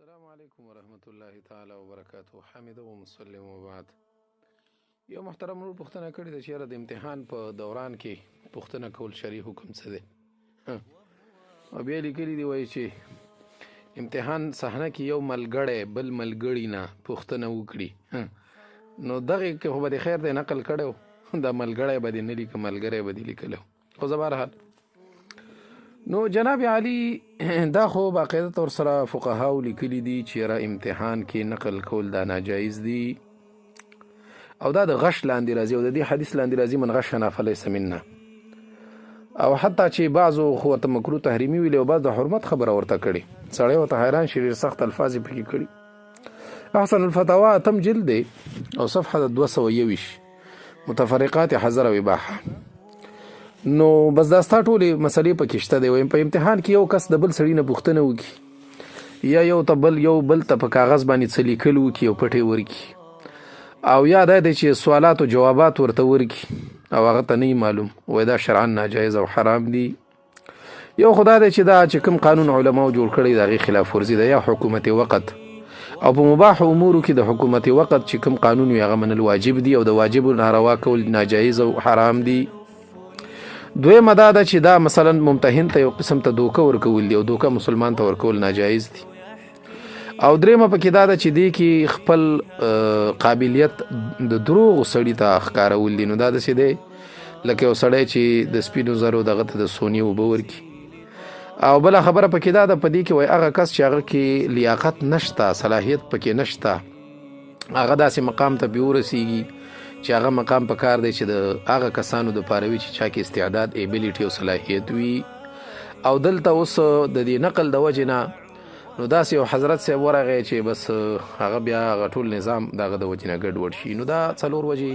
السلام علیکم ورحمت الله تعالی وبرکاته. حامد و مسلم وبعد. یو محترم ورور پوښتنه کړې ده چې یاره د امتحان په دوران کې پوښتنه کول شرعي حکم څه دی؟ او بیا لیکلي دي وایي چې امتحان صحنه کې یو ملګری بل ملګري نه پوښتنه وکړي نو دغه کې خو به د خیر دی نقل کړی دا ملګری به دې نه لیکه ملګری به دې لیکلی خو زه بهرحال نو جناب علی دا خو باقاعده طور سره فقهاو لیکلي دي چې یاره امتحان کې نقل کول دا ناجایز دي او دا د غش لاندې راځي او د دې حدیث لاندې راځي من غشنا فلیس منا او حتی چې بعضو خو ورته مکروه تحریمي ویلي او بعض د حرمت خبره ورته کړي سړی ورته حیران شي ډېر سخت الفاظ یې پکې کړي. احسن الفتاوا اتم جلد دی او صفحه د 221 متفرقات حذر او اباحه. نو بس دا ستا ټولې مسلې پکې شته دی. وایم په امتحان کې یو کس د بل سړي نه پوښتنه وکړي یا یو بل ته په کاغذ باندې څه لیکل وکړي او پټې ورکړي او یا دا دی چې سوالات او جوابات ورته ورکړي او هغه ته نه معلوم وای دا شرعا ناجایز او حرام دي. یو خدا دی چې دا چې کوم قانون علماو جوړ کړی د هغې خلاف ورزي ده یا حکومت وقت او په مباح امورو کې د حکومت وقت چې کوم قانون وي هغه منل واجب دي او د واجبو ناروا کول ناجایز او حرام دي. دویمه دا ده چې دا مثلا ممتحن ته یو قسم ته دوکه ورکول دي او دوکه مسلمان ته ورکول ناجایز دي. او دریمه پکې دا ده چې دې کې خپل قابلیت د دروغ سړي ته ښکارول دي. نو دا داسې دی لکه یو سړی چې د سپینو زرو دغه ته د سونې اوبه ورکړي او بله خبره پکې دا ده په دې کې وایي هغه کس چې هغه کې لیاقت نشته صلاحیت پکې نشته هغه داسې مقام ته بیا ورسیږي چې هغه مقام په کار دی چې د هغه کسانو دپاره وي چې چا کې استعداد ایبیلیټي او صلاحیت وي. او دلته اوس د دې نقل د وجې نه نو داسې یو حضرت صاحب ورغی چې بس هغه بیا هغه ټول نظام دغه د وجې نه ګډوډ شي. نو دا څلور وجې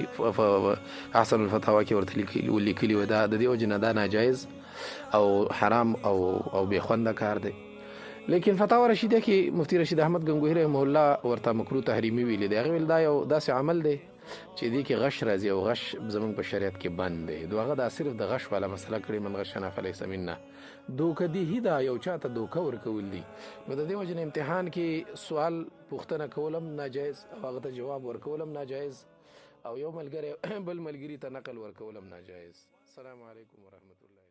احسن الفتاوا کې ورته لیکلي وي دا د دې وجې نه دا ناجایز او حرام او بې خونده کار دی. لیکن فتاوا رشیده کې مفتی رشید احمد ګنگوهی رحمه الله ورته مکروه تحریمي ویلي دی. هغې ویل دا یو داسې عمل دی چې دې کې غش راځي او غش زمونږ په شریعت کې بند دی. نو هغه دا صرف د غش والا مسله کړې من غشنا فلیس منا دوکه دیهي ده یو چا ته دوکه ورکول دي. نو د دې وجې نه امتحان کې سوال پوښتنه کول هم ناجایز او هغه ته جواب ورکول هم ناجایز او یو ملګری بل ملګري ته نقل ورکول هم ناجایز. السلام علیکم ورحمت الله.